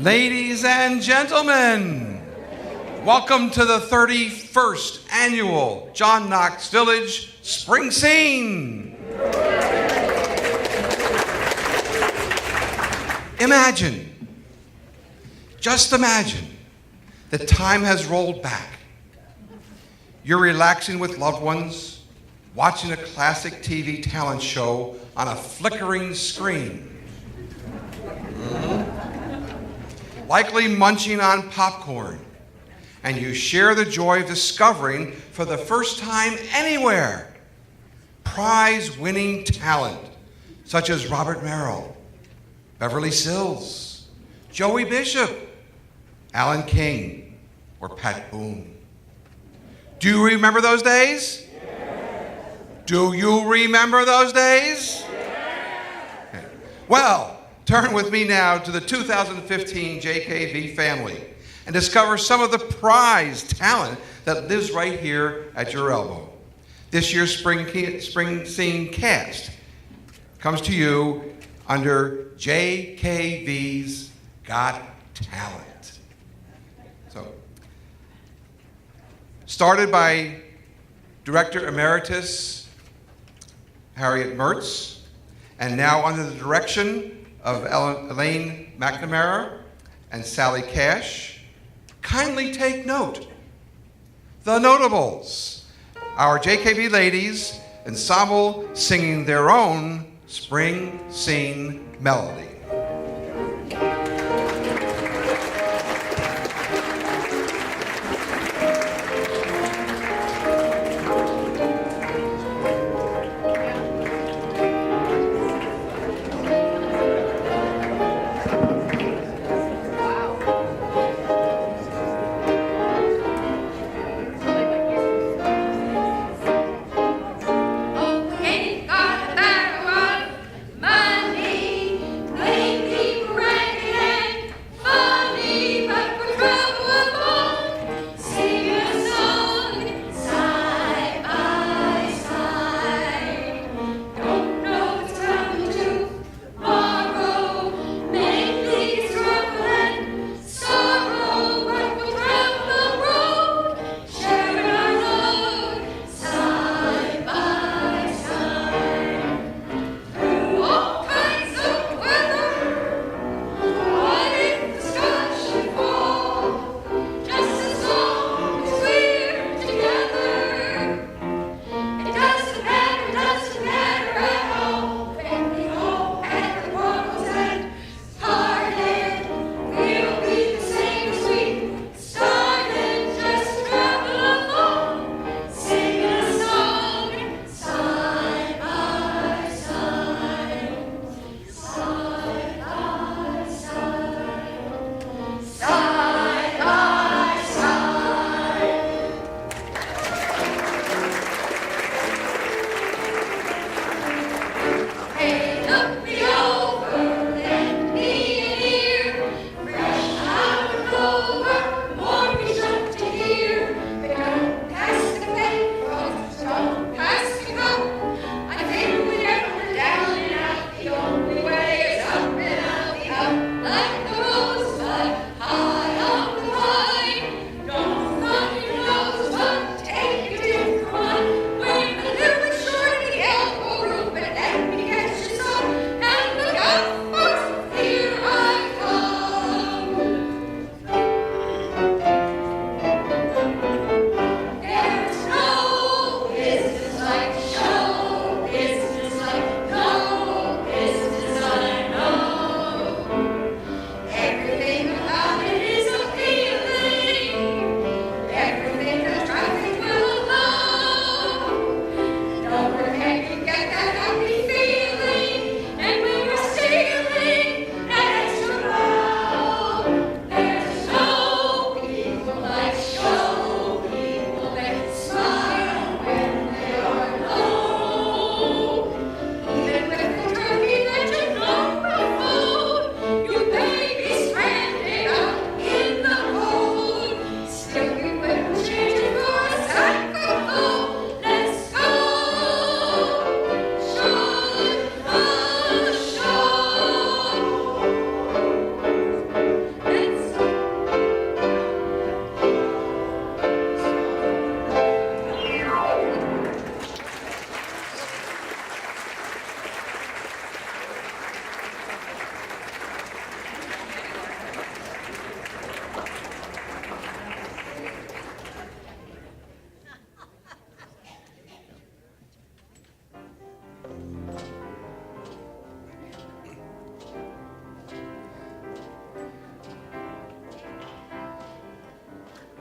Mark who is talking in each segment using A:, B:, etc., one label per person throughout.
A: Ladies and gentlemen, welcome to the 31st Annual John Knox Village Spring Scene. Imagine, just imagine, that time has rolled back. You're relaxing with loved ones, watching a classic TV talent show on a flickering screen. Likely munching on popcorn, and you share the joy of discovering for the first time anywhere prize-winning talent such as Robert Merrill, Beverly Sills, Joey Bishop, Alan King, or Pat Boone. Do you remember those days? Yes. Do you remember those days? Yes. Well, turn with me now to the 2015 JKV family and discover some of the prize talent that lives right here at your elbow. This year's Spring Scene cast comes to you under JKV's Got Talent. So, started by Director Emeritus Harriet Mertz, and now under the direction of Elaine McNamara and Sally Cash. Kindly take note. The Notables, our JKV ladies ensemble singing their own Spring Scene melody.
B: Okay, got that one. Money,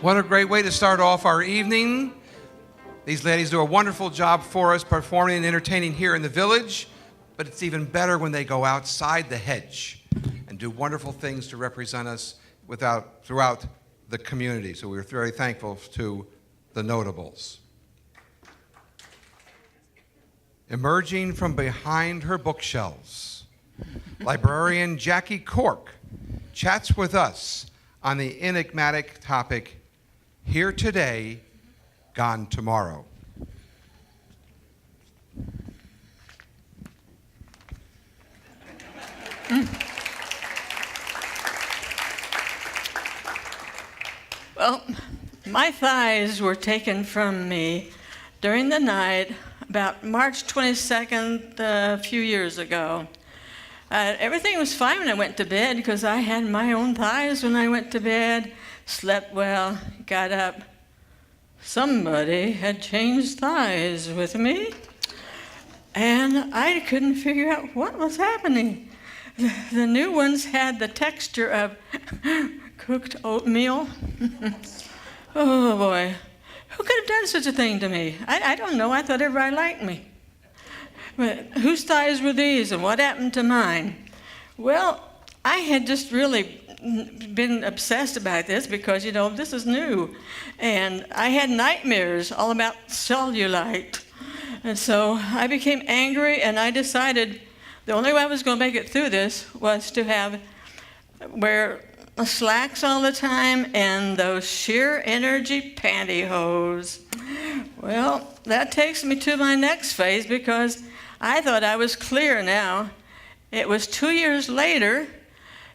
A: What a great way to start off our evening. These ladies do a wonderful job for us performing and entertaining here in the village, but it's even better when they go outside the hedge and do wonderful things to represent us throughout the community. So we're very thankful to the notables. Emerging from behind her bookshelves, librarian Jackie Cork chats with us on the enigmatic topic, Here Today, Gone Tomorrow.
B: Well, my thighs were taken from me during the night about March 22nd, a few years ago. Everything was fine when I went to bed because I had my own thighs when I went to bed, slept well, got up. Somebody had changed thighs with me, and I couldn't figure out what was happening. The new ones had the texture of cooked oatmeal. Oh boy, who could have done such a thing to me? I don't know, I thought everybody liked me. But whose thighs were these and what happened to mine? Well, I had just really been obsessed about this because, this is new. And I had nightmares all about cellulite. And so I became angry and I decided the only way I was going to make it through this was to wear slacks all the time and those sheer energy pantyhose. Well, that takes me to my next phase because I thought I was clear now. It was 2 years later,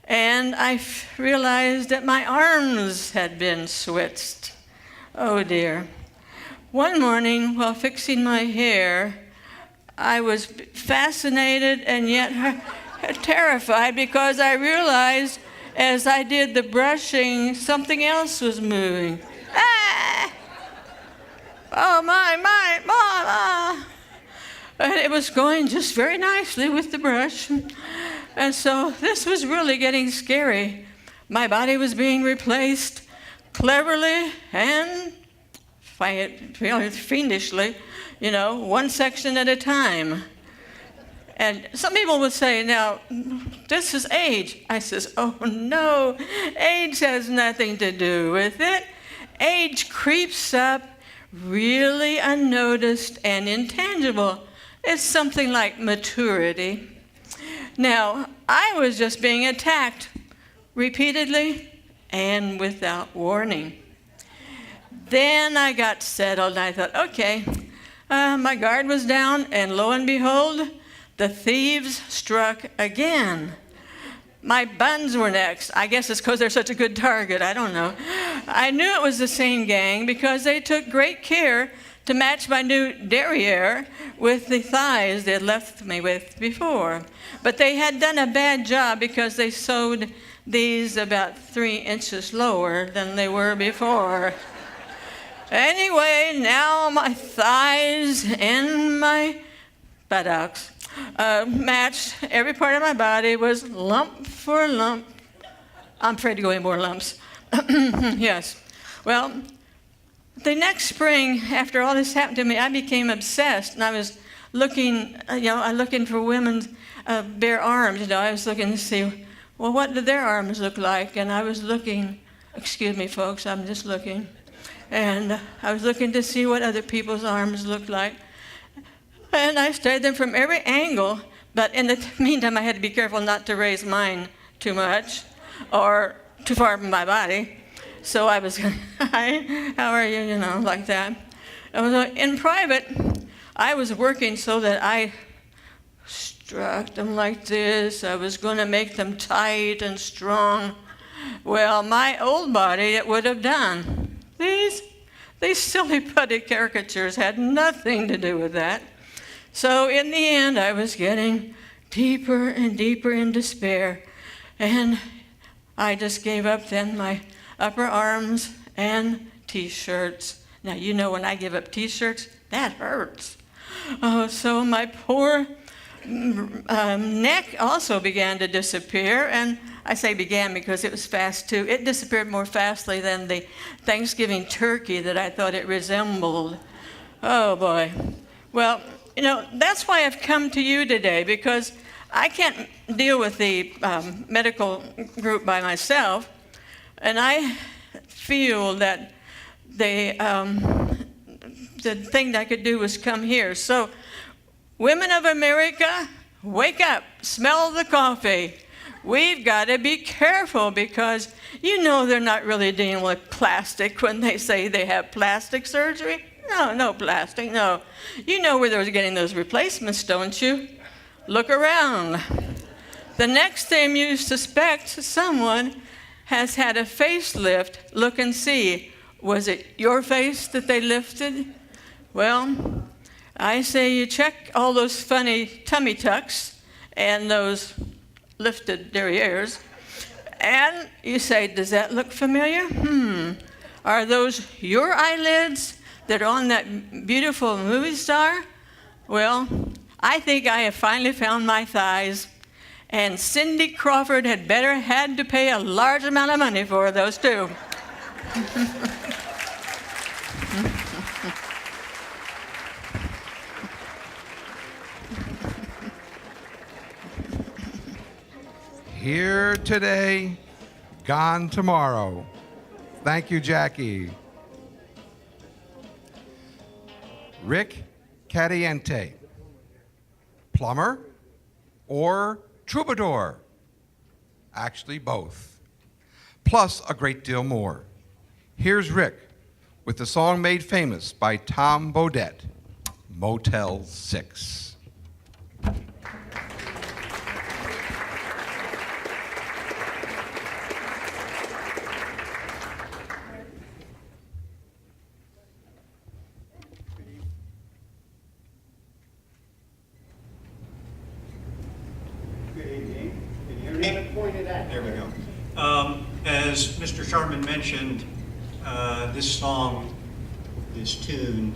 B: and I realized that my arms had been switched. Oh dear. One morning, while fixing my hair, I was fascinated and yet terrified because I realized as I did the brushing, something else was moving. Ah! Oh, my. And it was going just very nicely with the brush. And so this was really getting scary. My body was being replaced cleverly and fiendishly, one section at a time. And some people would say, now, this is age. I says, oh no, age has nothing to do with it. Age creeps up really unnoticed and intangible. It's something like maturity. Now, I was just being attacked repeatedly and without warning. Then I got settled and I thought, okay, my guard was down, and lo and behold, the thieves struck again. My buns were next. I guess it's because they're such a good target. I don't know. I knew it was the same gang because they took great care to match my new derriere with the thighs they had left me with before. But they had done a bad job because they sewed these about 3 inches lower than they were before. Anyway, now my thighs and my buttocks matched. Every part of my body was lump for lump. I'm afraid to go any more lumps. Yes. Well, the next spring, after all this happened to me, I became obsessed, and I was looking, looking for women's bare arms. I was looking to see, well, what did their arms look like? And I was looking, excuse me, folks, I'm just looking. And I was looking to see what other people's arms looked like. And I studied them from every angle, but in the meantime, I had to be careful not to raise mine too much or too far from my body. So I was, hi, how are you, like that. In private, I was working so that I struck them like this. I was going to make them tight and strong. Well, my old body, it would have done. These silly putty caricatures had nothing to do with that. So in the end, I was getting deeper and deeper in despair. And I just gave up then my upper arms and T-shirts. Now, when I give up T-shirts, that hurts. Oh, so my poor neck also began to disappear, and I say began because it was fast too. It disappeared more fastly than the Thanksgiving turkey that I thought it resembled. Oh boy. Well, that's why I've come to you today, because I can't deal with the medical group by myself, and I feel that the thing that I could do was come here. So, women of America, wake up, smell the coffee. We've got to be careful, because they're not really dealing with plastic when they say they have plastic surgery. No plastic, no. You know where they're getting those replacements, don't you? Look around. The next time you suspect someone has had a facelift, look and see. Was it your face that they lifted? Well, I say you check all those funny tummy tucks and those lifted derrieres, and you say, does that look familiar? Are those your eyelids that are on that beautiful movie star? Well, I think I have finally found my thighs, and Cindy Crawford had to pay a large amount of money for those too.
A: Here today, gone tomorrow. Thank you, Jackie. Rick Cadiente, plumber or troubadour? Actually, both. Plus a great deal more. Here's Rick with the song made famous by Tom Bodett, Motel 6.
C: There we go. As Mr. Sharman mentioned, this song, this tune,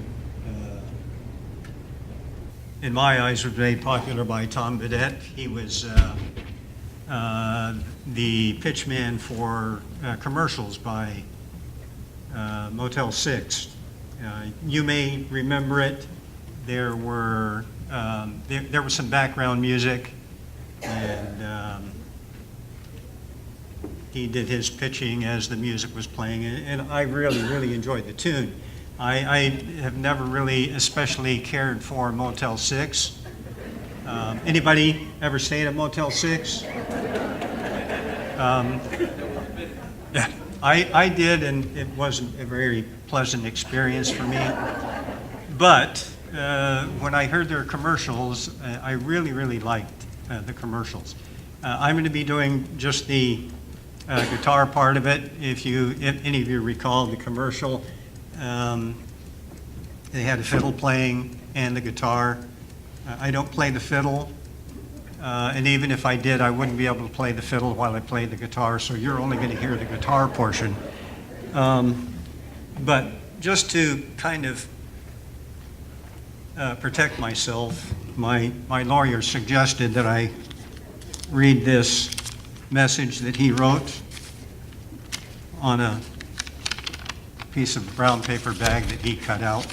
C: in my eyes, was made popular by Tom Bodett. He was the pitchman for commercials by Motel 6. You may remember it. There was some background music, and he did his pitching as the music was playing, and I really enjoyed the tune. I have never really especially cared for Motel 6. Anybody ever stayed at Motel 6? Yeah, I did, and it wasn't a very pleasant experience for me. But when I heard their commercials, I really liked the commercials. I'm going to be doing just the guitar part of it. If any of you recall the commercial, they had a fiddle playing and the guitar. I don't play the fiddle, and even if I did, I wouldn't be able to play the fiddle while I played the guitar, so you're only going to hear the guitar portion. But just to kind of protect myself, my lawyer suggested that I read this message that he wrote on a piece of brown paper bag that he cut out,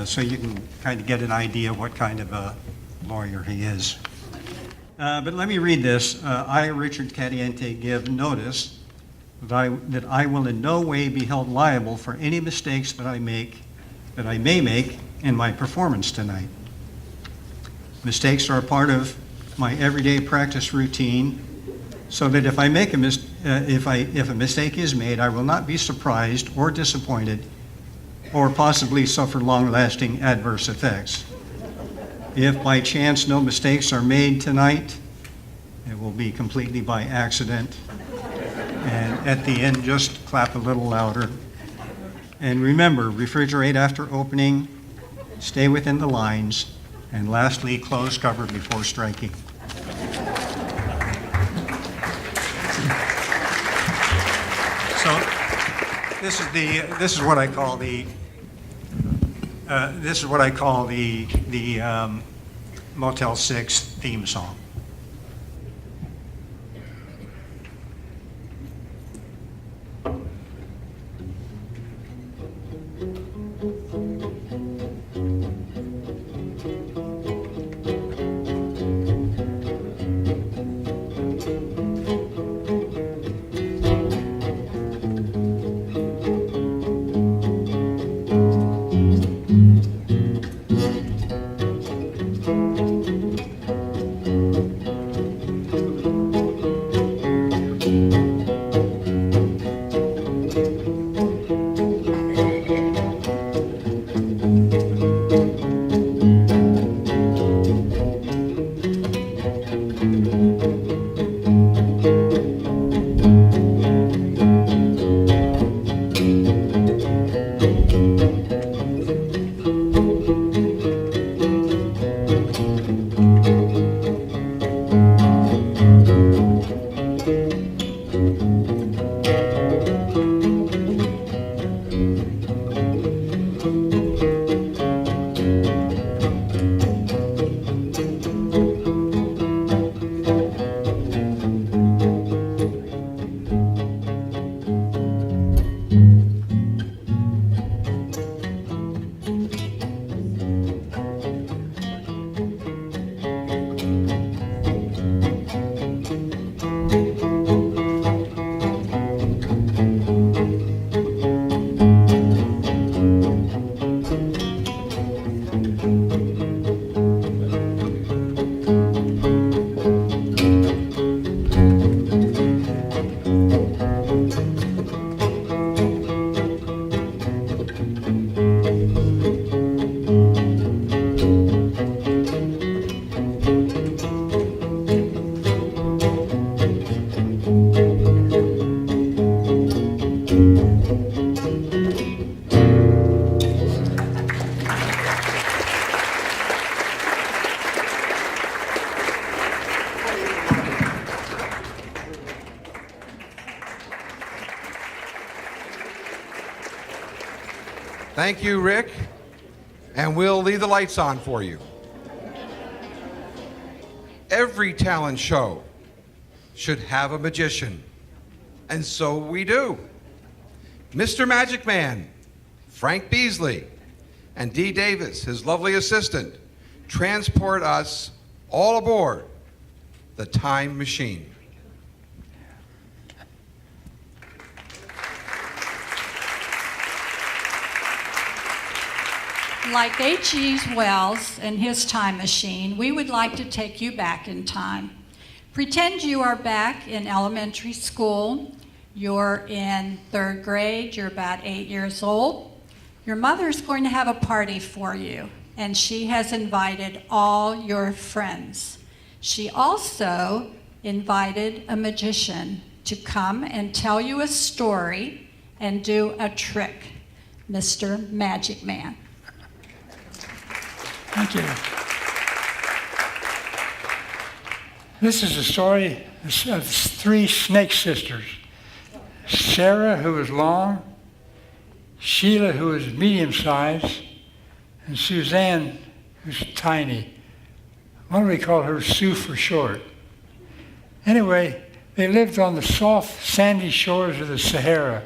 C: so you can kind of get an idea what kind of a lawyer he is. But let me read this. I, Richard Cadiente, give notice that I will in no way be held liable for any mistakes that I may make in my performance tonight. Mistakes are a part of my everyday practice routine, so that if I make if a mistake is made, I will not be surprised or disappointed, or possibly suffer long-lasting adverse effects. If by chance no mistakes are made tonight, it will be completely by accident. And at the end, just clap a little louder. And remember, refrigerate after opening, stay within the lines, and lastly, close cover before striking. So this is what I call the Motel 6 theme song.
A: Thank you, Rick. And we'll leave the lights on for you. Every talent show should have a magician. And so we do. Mr. Magic Man, Frank Beasley, and Dee Davis, his lovely assistant, transport us all aboard the time machine.
D: Like H.G. Wells and his time machine, we would like to take you back in time. Pretend you are back in elementary school. You're in 3rd grade. You're about 8 years old. Your mother's going to have a party for you, and she has invited all your friends. She also invited a magician to come and tell you a story and do a trick, Mr. Magic Man.
E: Thank you. This is a story of 3 snake sisters. Sarah, who was long, Sheila, who was medium sized, and Suzanne, who's tiny. Why don't we call her Sue for short? Anyway, they lived on the soft, sandy shores of the Sahara.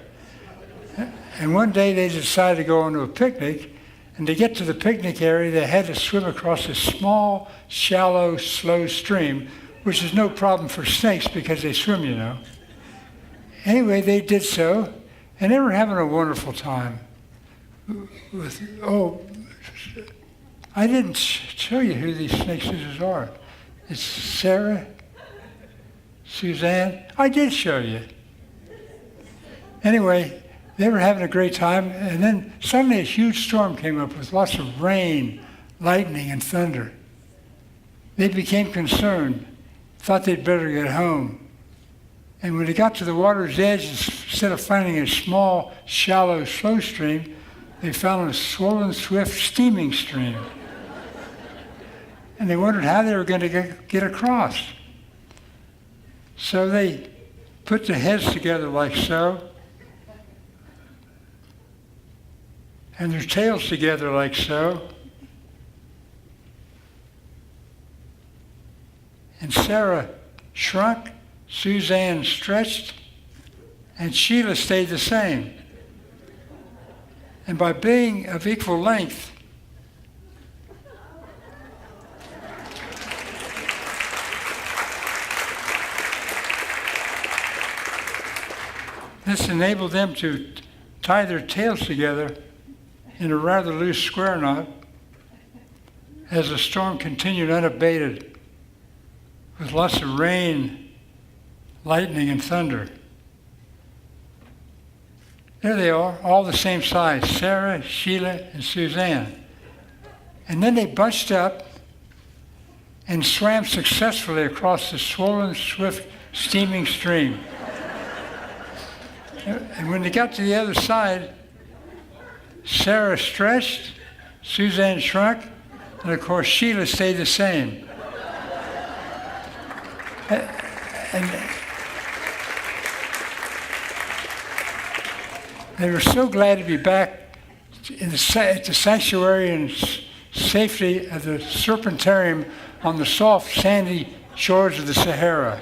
E: And one day they decided to go on to a picnic. And to get to the picnic area, they had to swim across a small, shallow, slow stream, which is no problem for snakes because they swim, you know. Anyway, they did so, and they were having a wonderful time. I didn't show you who these snake sisters are. It's Sarah, Suzanne. I did show you. Anyway, they were having a great time, and then suddenly a huge storm came up with lots of rain, lightning, and thunder. They became concerned, thought they'd better get home. And when they got to the water's edge, instead of finding a small, shallow, slow stream, they found a swollen, swift, steaming stream. And they wondered how they were going to get across. So they put their heads together like so, and their tails together like so, And Sarah shrunk, Suzanne stretched, and Sheila stayed the same. And by being of equal length, this enabled them to tie their tails together in a rather loose square knot as the storm continued unabated with lots of rain, lightning, and thunder. There they are, all the same size, Sarah, Sheila, and Suzanne. And then they bunched up and swam successfully across the swollen, swift, steaming stream. And when they got to the other side, Sarah stretched, Suzanne shrunk, and of course Sheila stayed the same. And they were so glad to be back at the sanctuary and safety of the Serpentarium on the soft, sandy shores of the Sahara.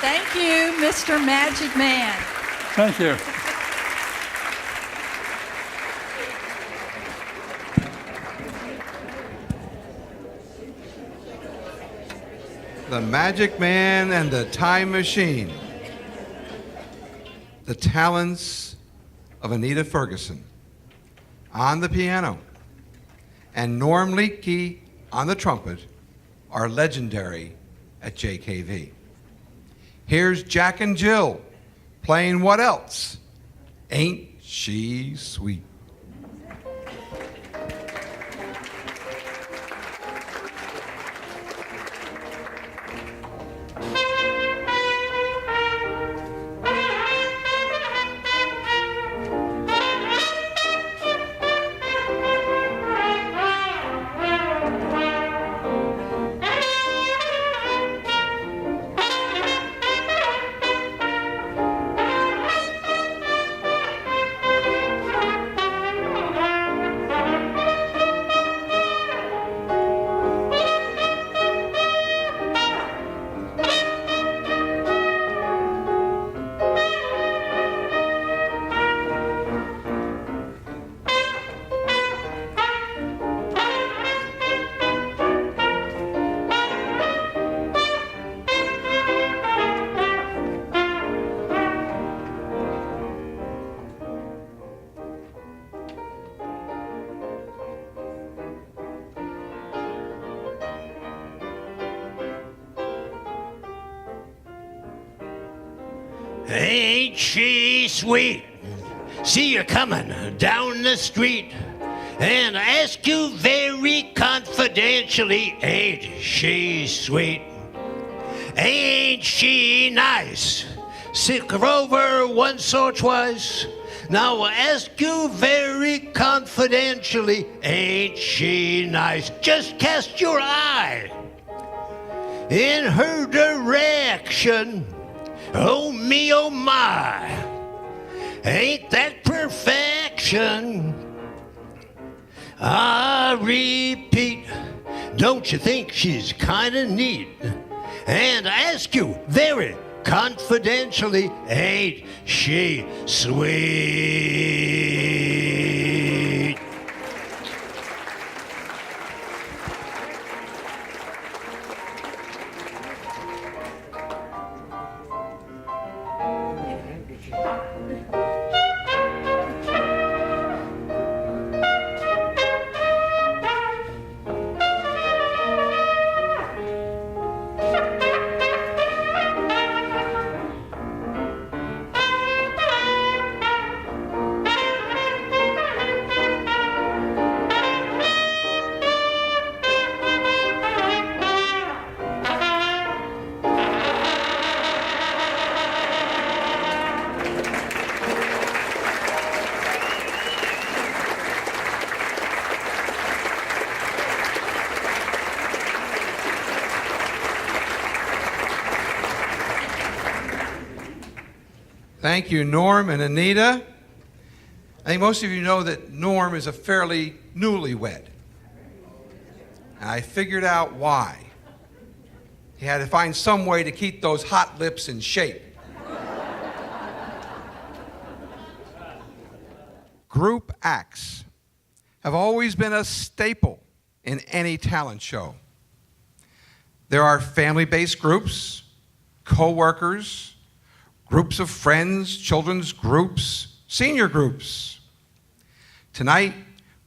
D: Thank you, Mr. Magic Man.
E: Thank you.
A: The Magic Man and the Time Machine. The talents of Anita Ferguson on the piano and Norm Leakey on the trumpet are legendary at JKV. Here's Jack and Jill playing What Else? Ain't She Sweet?
F: Ain't she sweet? See you coming down the street and ask you very confidentially, ain't she sweet? Ain't she nice? Sick her over once or twice. Now ask you very confidentially, ain't she nice? Just cast your eye in her direction. Oh me, oh my, ain't that perfection? I repeat, don't you think she's kinda neat? And I ask you very confidentially, ain't she sweet?
A: Thank you, Norm and Anita. I think most of you know that Norm is a fairly newlywed. and I figured out why. He had to find some way to keep those hot lips in shape. Group acts have always been a staple in any talent show. There are family-based groups, co-workers, groups of friends, children's groups, senior groups. Tonight,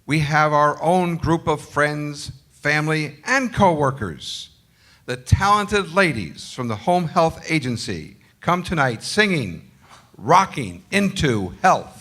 A: we have our own group of friends, family, and co-workers. The talented ladies from the Home Health Agency come tonight singing, Rocking into Health.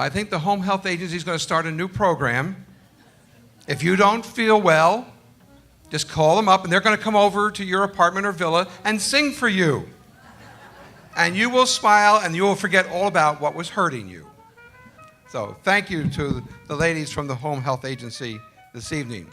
A: I think the Home Health Agency is going to start a new program. If you don't feel well, just call them up and they're going to come over to your apartment or villa and sing for you. And you will smile and you will forget all about what was hurting you. So thank you to the ladies from the Home Health Agency this evening.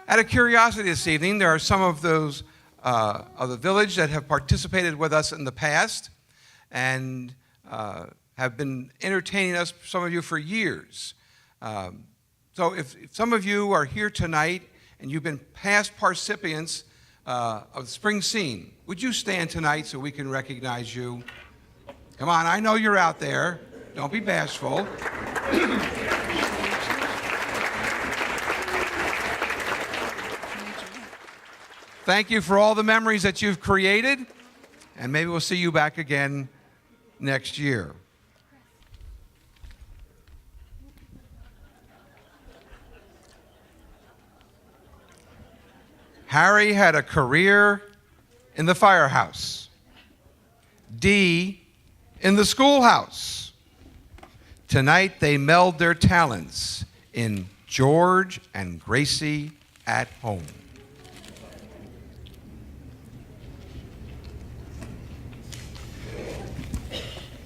A: Out of curiosity this evening, there are some of those of the village that have participated with us in the past and have been entertaining us, some of you, for years. So if some of you are here tonight and you've been past participants of the spring scene, would you stand tonight so we can recognize you? Come on, I know you're out there. Don't be bashful. Thank you for all the memories that you've created, and maybe we'll see you back again next year. Harry had a career in the firehouse. Dee in the schoolhouse. Tonight they meld their talents in George and Gracie at Home.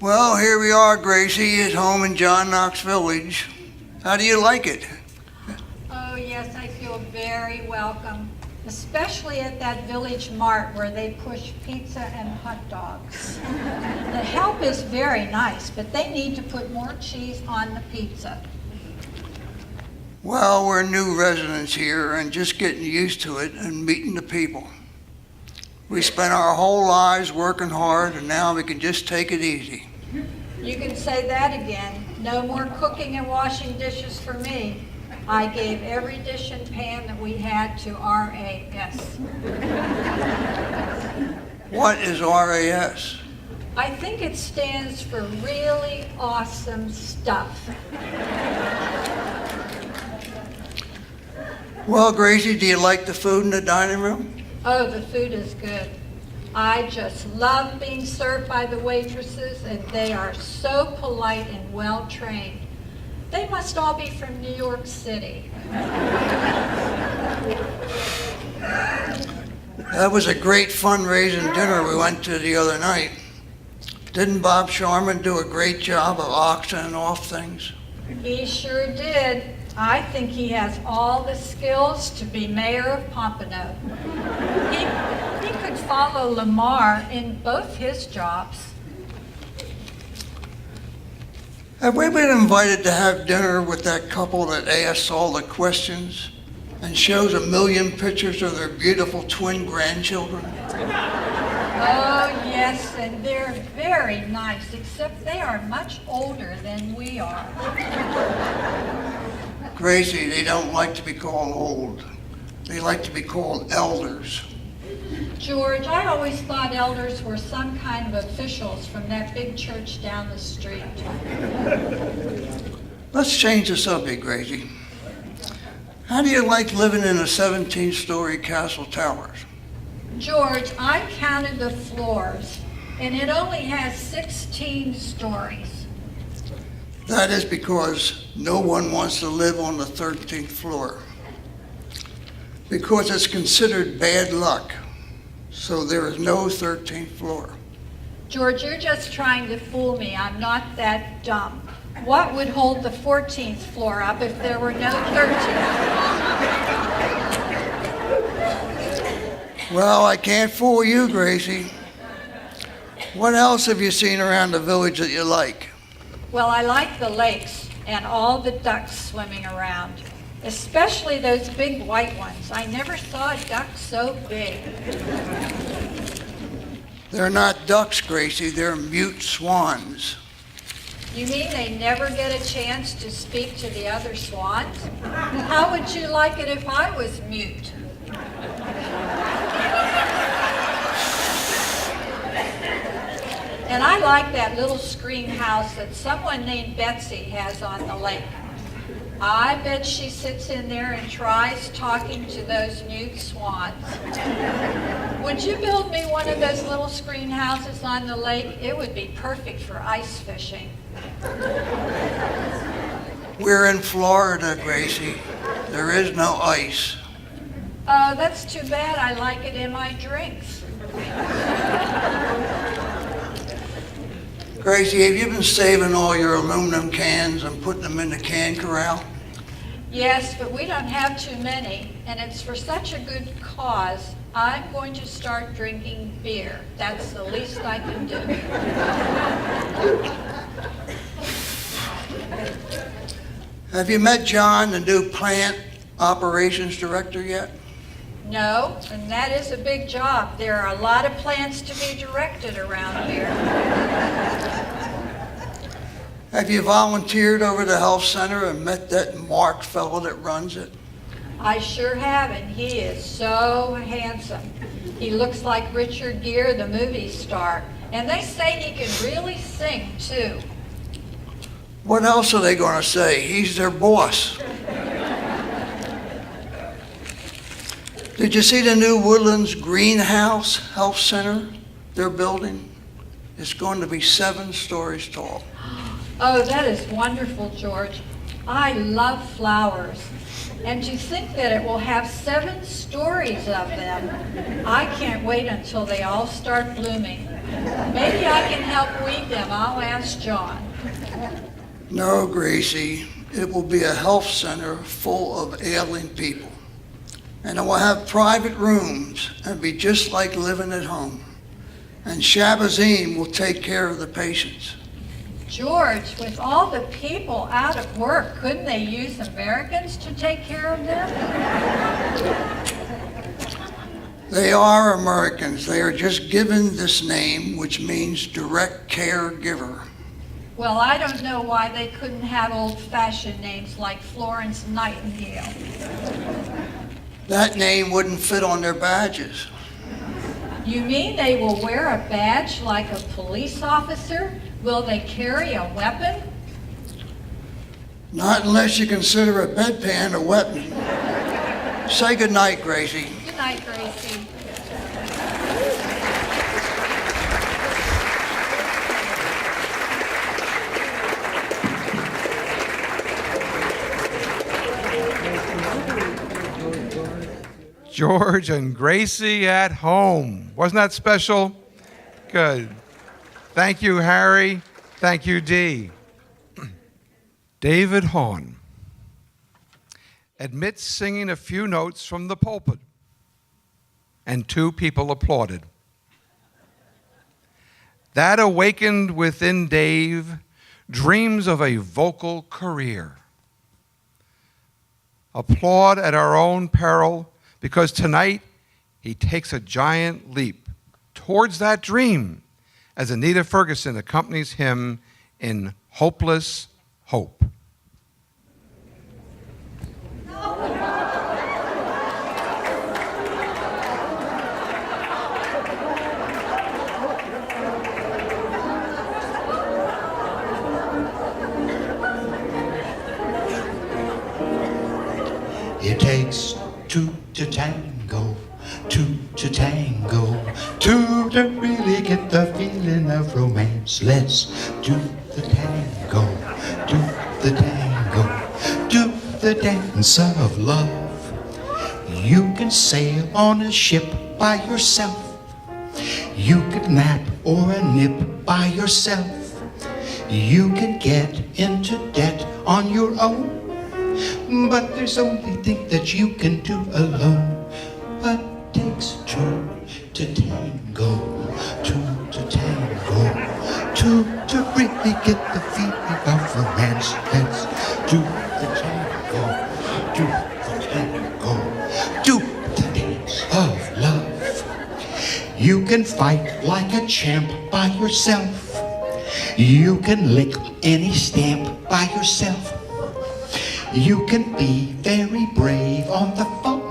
G: Well, here we are, Gracie, at home in John Knox Village. How do you like it?
D: Oh, yes, I feel very welcome, especially at that Village Mart where they push pizza and hot dogs. The help is very nice, but they need to put more cheese on the pizza.
G: Well, we're new residents here and just getting used to it and meeting the people. We spent our whole lives working hard, and now we can just take it easy.
D: You can say that again. No more cooking and washing dishes for me. I gave every dish and pan that we had to RAS.
G: What is RAS?
D: I think it stands for really awesome stuff.
G: Well, Gracie, do you like the food in the dining room?
D: Oh, the food is good. I just love being served by the waitresses, and they are so polite and well-trained. They must all be from New York City.
G: That was a great fundraising dinner we went to the other night. Didn't Bob Sharman do a great job of auctioning off things?
D: He sure did. I think he has all the skills to be mayor of Pompano. He could follow Lamar in both his jobs.
G: Have we been invited to have dinner with that couple that asks all the questions and shows a million pictures of their beautiful twin grandchildren?
D: Oh, yes, and they're very nice, except they are much older than we are.
G: Gracie, they don't like to be called old. They like to be called elders.
D: George, I always thought elders were some kind of officials from that big church down the street.
G: Let's change the subject, Gracie. How do you like living in a 17-story castle towers?
D: George, I counted the floors, and it only has 16 stories.
G: That is because no one wants to live on the 13th floor. Because it's considered bad luck. So there is no 13th floor.
D: George, you're just trying to fool me. I'm not that dumb. What would hold the 14th floor up if there were no 13th?
G: Well, I can't fool you, Gracie. What else have you seen around the village that you like?
D: Well, I like the lakes and all the ducks swimming around, especially those big white ones. I never saw a duck so big.
G: They're not ducks, Gracie. They're mute swans.
D: You mean they never get a chance to speak to the other swans? How would you like it if I was mute? And I like that little screen house that someone named Betsy has on the lake. I bet she sits in there and tries talking to those mute swans. Would you build me one of those little screen houses on the lake? It would be perfect for ice fishing.
G: We're in Florida, Gracie. There is no ice.
D: Oh, that's too bad. I like it in my drinks.
G: Gracie, have you been saving all your aluminum cans and putting them in the can corral?
D: Yes, but we don't have too many, and it's for such a good cause. I'm going to start drinking beer. That's the least I can do.
G: Have you met John, the new plant operations director, yet?
D: No, and that is a big job. There are a lot of plants to be directed around here.
G: Have you volunteered over the health center and met that Mark fellow that runs it?
D: I sure have, and he is so handsome. He looks like Richard Gere, the movie star, and they say he can really sing, too.
G: What else are they going to say? He's their boss. Did you see the new Woodlands Greenhouse Health Center they're building? It's going to be 7 stories tall.
D: Oh, that is wonderful, George. I love flowers. And to think that it will have 7 stories of them. I can't wait until they all start blooming. Maybe I can help weed them. I'll ask John.
G: No, Gracie, it will be a health center full of ailing people. And it will have private rooms and be just like living at home. And Shabazim will take care of the patients.
D: George, with all the people out of work, couldn't they use Americans to take care of them?
G: They are Americans. They are just given this name, which means direct caregiver.
D: Well, I don't know why they couldn't have old-fashioned names like Florence Nightingale.
G: That name wouldn't fit on their badges.
D: You mean they will wear a badge like a police officer? Will they carry a weapon?
G: Not unless you consider a bedpan a weapon. Say goodnight, Gracie.
D: Good night, Gracie.
A: George and Gracie at home. Wasn't that special? Good. Thank you, Harry. Thank you, Dee. David Hahn admits singing a few notes from the pulpit, and 2 people applauded. That awakened within Dave dreams of a vocal career. Applaud at our own peril, because tonight he takes a giant leap towards that dream as Anita Ferguson accompanies him in Hopeless Hope.
H: It takes 2 to tango, 2 to tango, 2 to really get the feeling of romance. Let's do the tango, do the tango, do the dance of love. You can sail on a ship by yourself. You can nap or a nip by yourself. You can get into debt on your own. But there's only thing that you can do alone. But takes 2 to tango, 2 to tango, 2 to really get the feeling of romance. Let's do the tango, do the tango, do the dance of love. You can fight like a champ by yourself. You can lick any stamp by yourself. You can be very brave on the phone.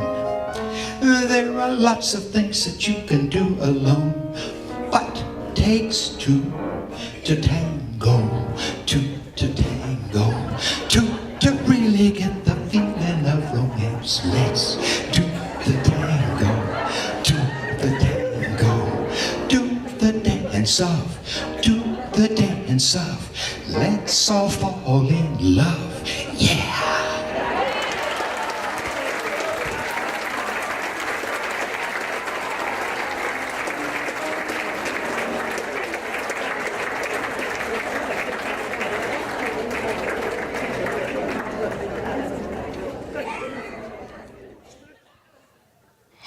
H: There are lots of things that you can do alone. But takes 2 to tango, 2 to tango, 2 to really get the feeling of romance. Let's do the tango, do the tango, do the dance of, do the dance of. Let's all fall in love. Yeah.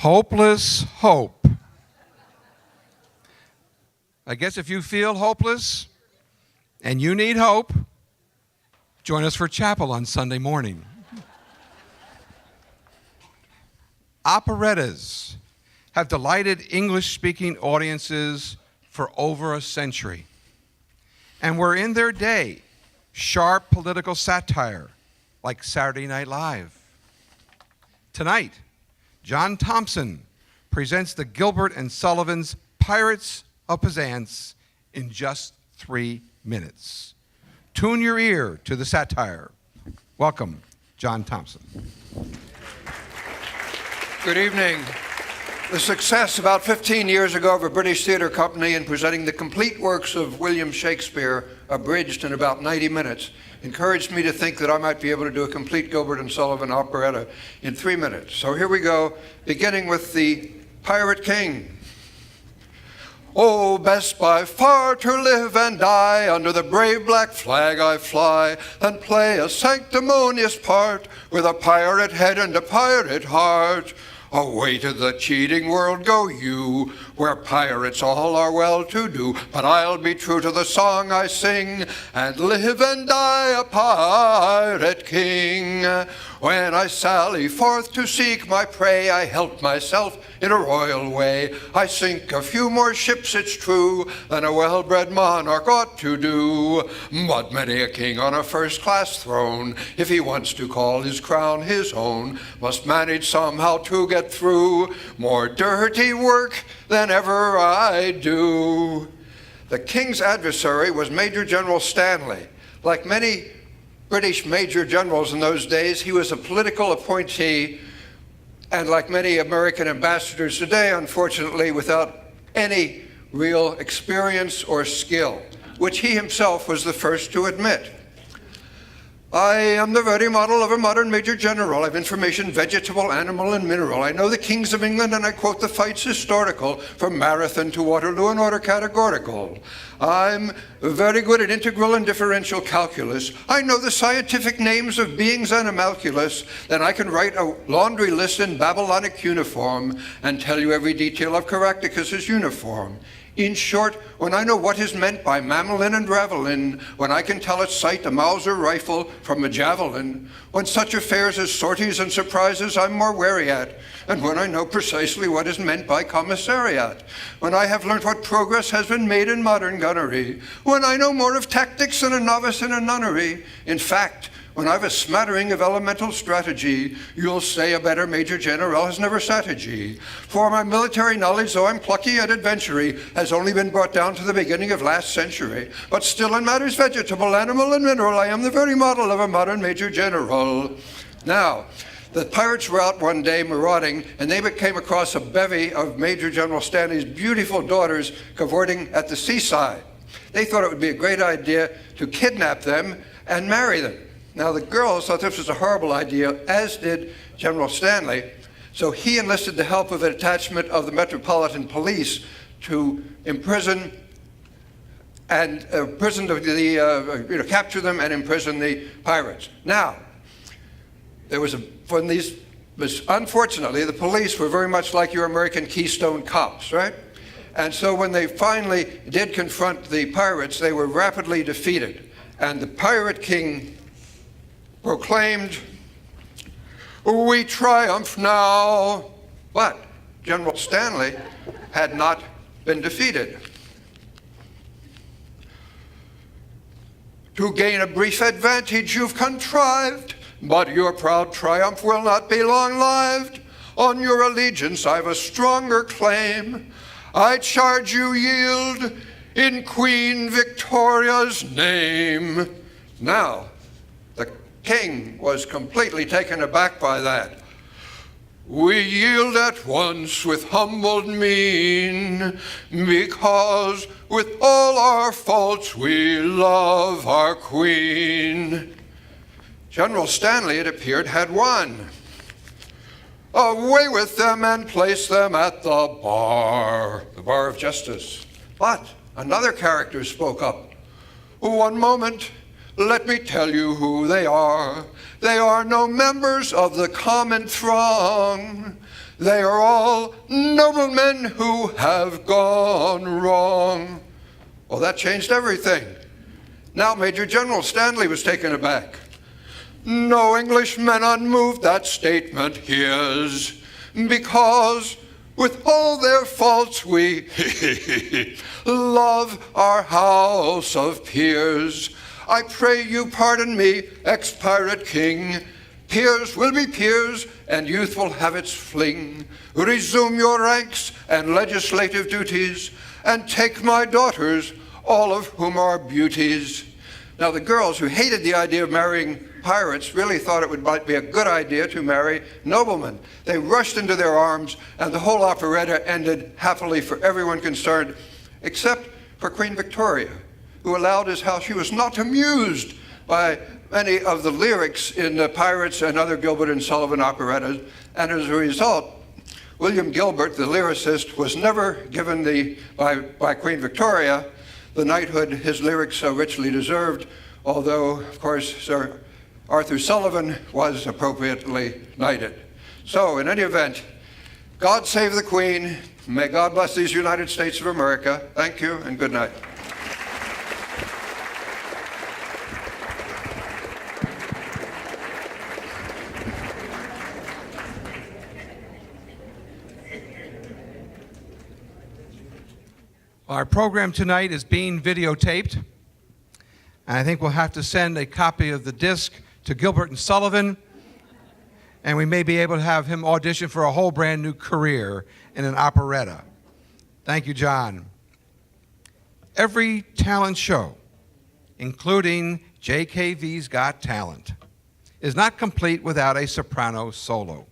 A: Hopeless Hope. I guess if you feel hopeless and you need hope, join us for chapel on Sunday morning. Operettas have delighted English-speaking audiences for over a century and were in their day sharp political satire like Saturday Night Live. Tonight, John Thompson presents the Gilbert and Sullivan's Pirates of Penzance in just 3 minutes. Tune your ear to the satire. Welcome, John Thompson.
I: Good evening. The success about 15 years ago of a British theatre company in presenting the complete works of William Shakespeare, abridged in about 90 minutes, encouraged me to think that I might be able to do a complete Gilbert and Sullivan operetta in 3 minutes. So here we go, beginning with the Pirate King. Oh, best by far to live and die, under the brave black flag I fly, than play a sanctimonious part, with a pirate head and a pirate heart. Away to the cheating world go you, where pirates all are well to do. But I'll be true to the song I sing, and live and die a pirate king. When I sally forth to seek my prey, I help myself in a royal way. I sink a few more ships, it's true, than a well-bred monarch ought to do. But many a king on a first-class throne, if he wants to call his crown his own, must manage somehow to get through more dirty work than ever I do. The king's adversary was Major General Stanley. Like many British major generals in those days, he was a political appointee, and like many American ambassadors today, unfortunately, without any real experience or skill, which he himself was the first to admit. I am the very model of a modern major general. I've information vegetable, animal, and mineral. I know the kings of England, and I quote the fights historical, from Marathon to Waterloo in order categorical. I'm very good at integral and differential calculus. I know the scientific names of beings animalculous. Then I can write a laundry list in Babylonic uniform and tell you every detail of Caractacus's uniform. In short, when I know what is meant by mammalin and ravelin, when I can tell at sight a Mauser rifle from a javelin, when such affairs as sorties and surprises I'm more wary at, and when I know precisely what is meant by commissariat, when I have learnt what progress has been made in modern gunnery, when I know more of tactics than a novice in a nunnery, in fact, when I've a smattering of elemental strategy, you'll say a better major general has never sat a G. For my military knowledge, though I'm plucky and adventury, has only been brought down to the beginning of last century. But still in matters vegetable, animal, and mineral, I am the very model of a modern major general. Now, the pirates were out one day marauding, and they came across a bevy of Major General Stanley's beautiful daughters cavorting at the seaside. They thought it would be a great idea to kidnap them and marry them. Now, the girls thought this was a horrible idea, as did General Stanley, so he enlisted the help of a detachment of the Metropolitan Police to imprison and capture them and imprison the pirates. Now, unfortunately, the police were very much like your American Keystone Cops, right? And so when they finally did confront the pirates, they were rapidly defeated. And the Pirate King proclaimed, "We triumph now." But General Stanley had not been defeated. To gain a brief advantage you've contrived, but your proud triumph will not be long-lived. On your allegiance I've a stronger claim. I charge you yield in Queen Victoria's name. Now, the king was completely taken aback by that. We yield at once with humbled mien, because with all our faults we love our queen. General Stanley, it appeared, had won. Away with them and place them at the bar of justice. But another character spoke up. One moment, let me tell you who they are. They are no members of the common throng. They are all noblemen who have gone wrong. Well, that changed everything. Now Major General Stanley was taken aback. No Englishmen unmoved that statement hears, because with all their faults we love our house of peers. I pray you pardon me, ex-pirate king. Peers will be peers, and youthful habits fling. Resume your ranks and legislative duties, and take my daughters, all of whom are beauties. Now the girls, who hated the idea of marrying pirates really thought it might be a good idea to marry noblemen. They rushed into their arms, and the whole operetta ended happily for everyone concerned, except for Queen Victoria, who allowed us how she was not amused by many of the lyrics in the Pirates and other Gilbert and Sullivan operettas, and as a result, William Gilbert, the lyricist, was never given by Queen Victoria the knighthood his lyrics so richly deserved, although, of course, Sir Arthur Sullivan was appropriately knighted. So, in any event, God save the Queen. May God bless these United States of America. Thank you, and good night.
A: Our program tonight is being videotaped, and I think we'll have to send a copy of the disc to Gilbert and Sullivan, and we may be able to have him audition for a whole brand new career in an operetta. Thank you, John. Every talent show, including JKV's Got Talent, is not complete without a soprano solo.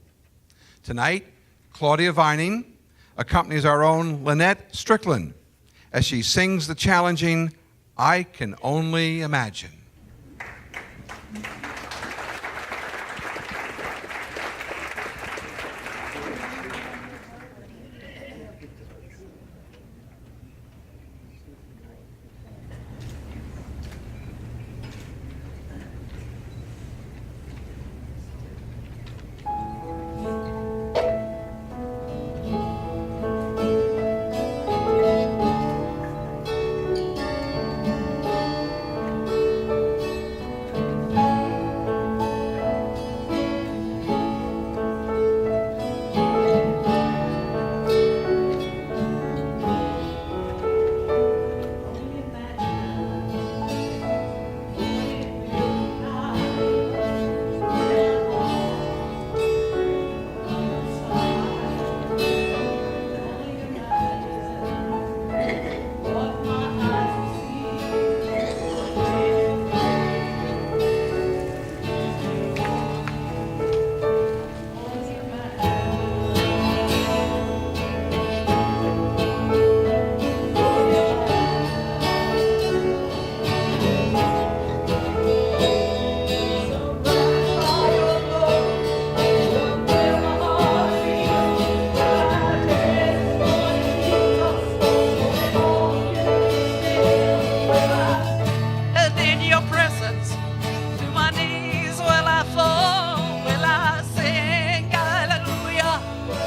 A: Tonight, Claudia Vining accompanies our own Lynette Strickland as she sings the challenging I Can Only Imagine.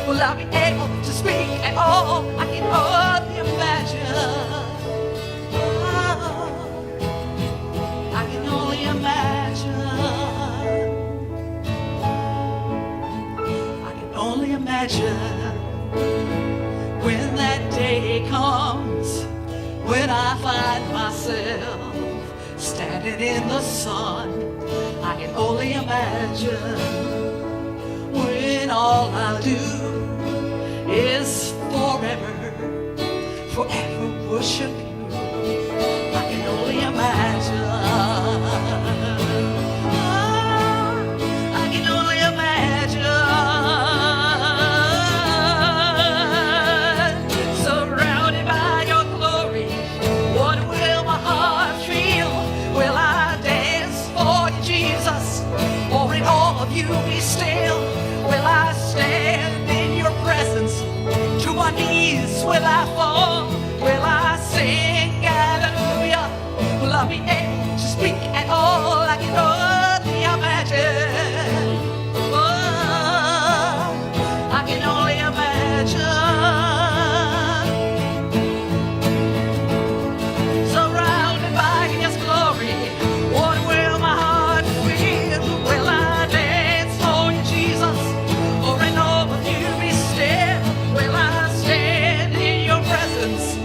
J: Will I be able to speak at all? I can only imagine. I can only imagine. I can only imagine when that day comes, when I find myself standing in the sun. I can only imagine when all I'll do is forever, forever worship you. I can only imagine. I can only imagine. Surrounded by your glory, what will my heart feel? Will I dance for you, Jesus? Or in awe of you be still? Will I stand in your presence? To my knees will I fall? Will I sing hallelujah? Will I be able to speak at all? I can only imagine. Oh, I can only imagine. Surrounded by his glory, what will my heart feel? Will I dance for you, Jesus? Or in awe of you be still? Will I stand in your presence?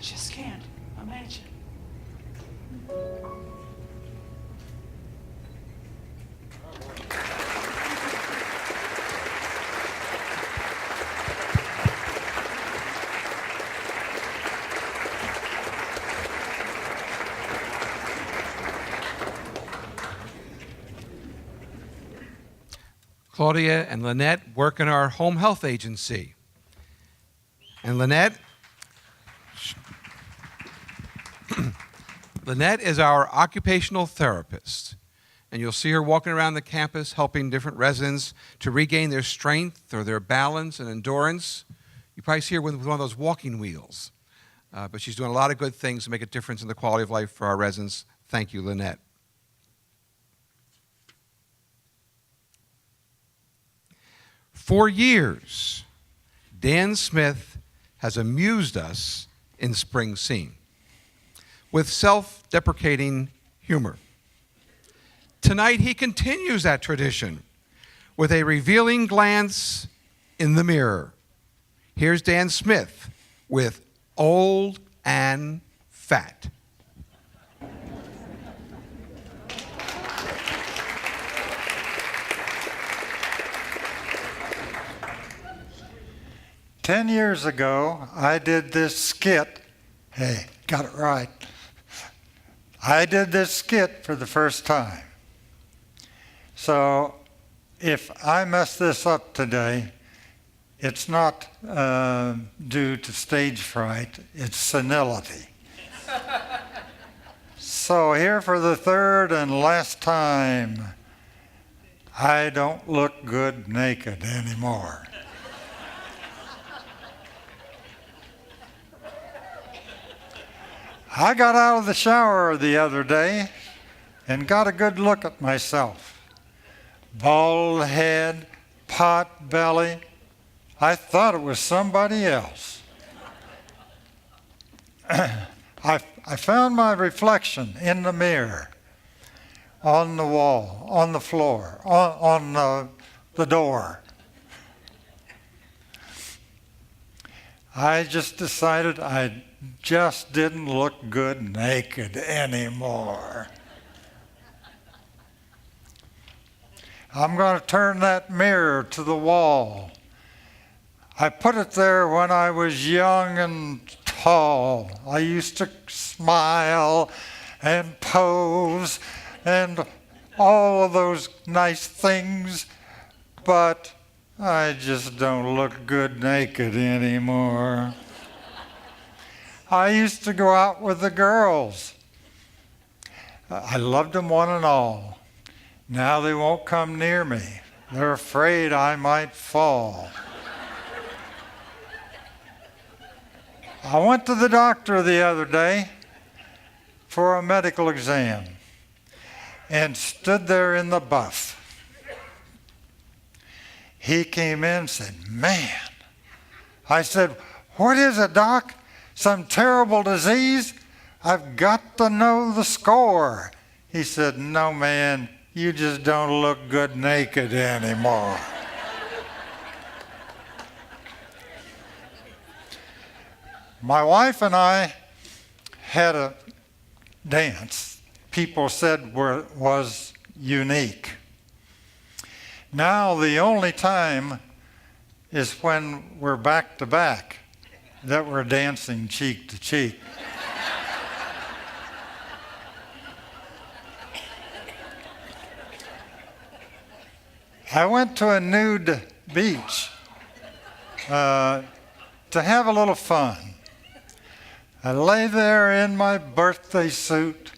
J: just can't imagine.
A: Claudia and Lynette work in our home health agency. And Lynette is our occupational therapist. And you'll see her walking around the campus helping different residents to regain their strength or their balance and endurance. You probably see her with one of those walking wheels. But she's doing a lot of good things to make a difference in the quality of life for our residents. Thank you, Lynette. For years, Dan Smith has amused us in Spring Scene with self-deprecating humor. Tonight, he continues that tradition with a revealing glance in the mirror. Here's Dan Smith with Old and Fat.
E: "10 years ago, I did this skit." Hey, got it right. I did this skit for the first time. So if I mess this up today, it's not due to stage fright, it's senility. So here for the third and last time, I don't look good naked anymore. I got out of the shower the other day and got a good look at myself. Bald head, pot belly. I thought it was somebody else. I found my reflection in the mirror, on the wall, on the floor, on the door. I just decided I just didn't look good naked anymore. I'm going to turn that mirror to the wall. I put it there when I was young and tall. I used to smile and pose and all of those nice things, but I just don't look good naked anymore. I used to go out with the girls. I loved them one and all. Now they won't come near me. They're afraid I might fall. I went to the doctor the other day for a medical exam and stood there in the buff. He came in and said, "Man." I said, "What is it, Doc? Some terrible disease? I've got to know the score." He said, "No, man, you just don't look good naked anymore." My wife and I had a dance people said was unique. Now the only time is when we're back to back that we're dancing cheek to cheek. I went to a nude beach to have a little fun. I lay there in my birthday suit,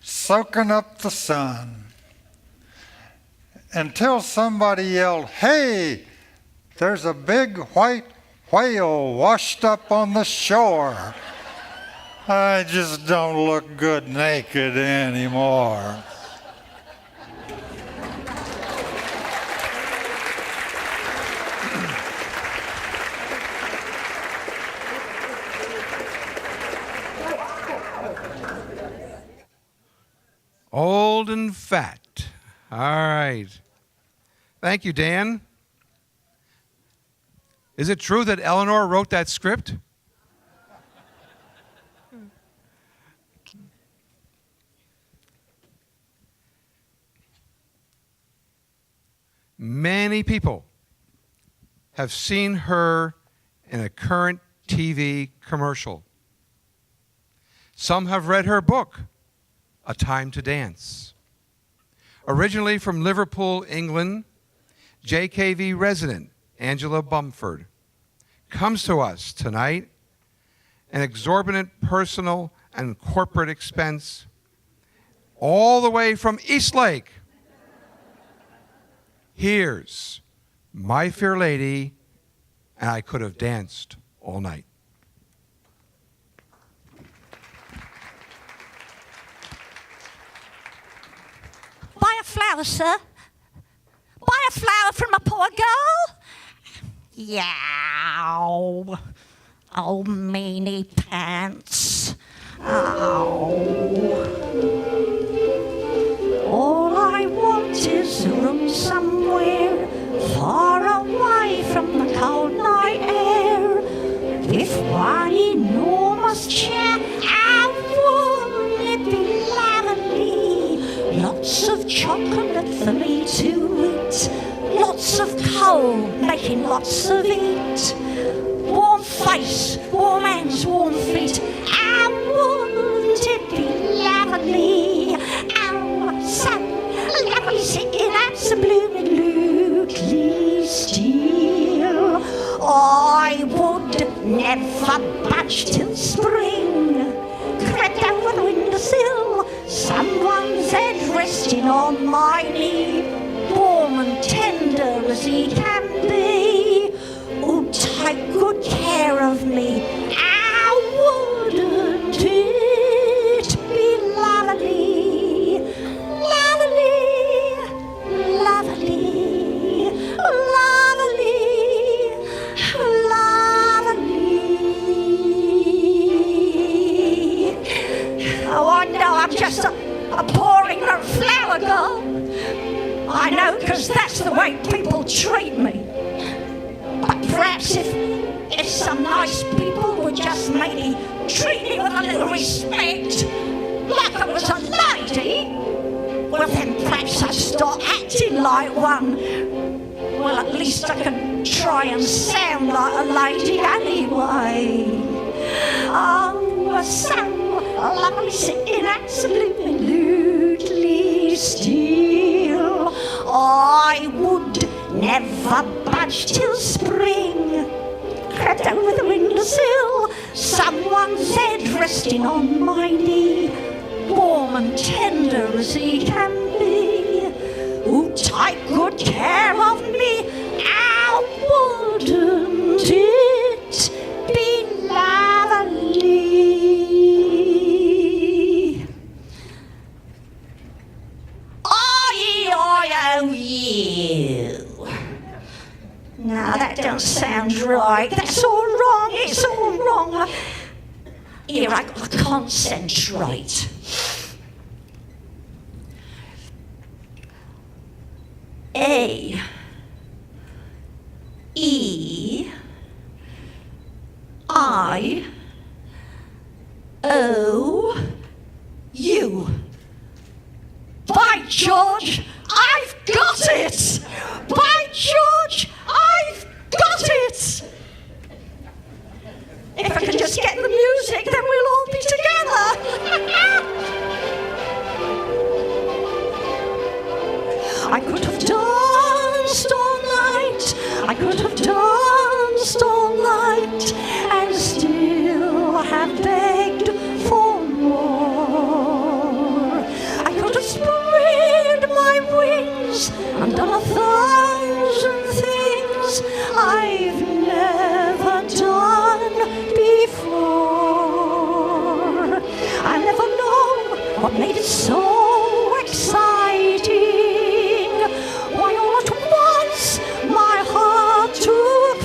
E: soaking up the sun, until somebody yelled, "Hey, there's a big white whale washed up on the shore." I just don't look good naked anymore.
A: Old and fat. All right. Thank you, Dan. Is it true that Eleanor wrote that script? Many people have seen her in a current TV commercial. Some have read her book, A Time to Dance. Originally from Liverpool, England, JKV resident Angela Bumford comes to us tonight. An exorbitant personal and corporate expense all the way from Eastlake. Here's My Fair Lady, and I Could Have Danced All Night.
K: Buy a flower, sir. Buy a flower from a poor girl. Yow. Oh, meanie pants. Oh. All I want is a room somewhere far away from the cold night air, with one enormous chair. And wouldn't it be lovely? Lots of chocolate for me to eat, lots of coal making lots of heat, warm face, warm hands, warm feet. And wouldn't it be lovely? Oh, so lovely sitting absolutely still. I would never budge till spring crept over the windowsill, someone's head resting on my knee, warm and tender as he can be. Oh, take good care of me. Ah, wouldn't it be lovely, lovely, lovely, lovely, lovely? Oh, I know I'm just a poor ignorant flower girl. I know, 'cause that's the way people treat me. But perhaps if some nice people would just maybe treat me with a little respect, like I was a lady, well then perhaps I'd start acting like one. Well, at least I can try and sound like a lady anyway. Oh, so lovely sitting absolutely still. I would never budge till spring crept over the windowsill, someone's head resting on my knee, warm and tender as he can be. Who take good care of me? How wouldn't it be lovely? I-E-I-O-U. No, that don't sound right. That's all wrong. It's all wrong. Here, I gotta concentrate. A. E. I. O. U. By George, I've got it! By George, I've got it! If I can just get the music, then we'll all be together. I could have danced all night, I could have danced all night, and still have begged for more. I could have spread my wings and done 1,000 things I've never done before. I never know what made it so exciting. Why all at once my heart took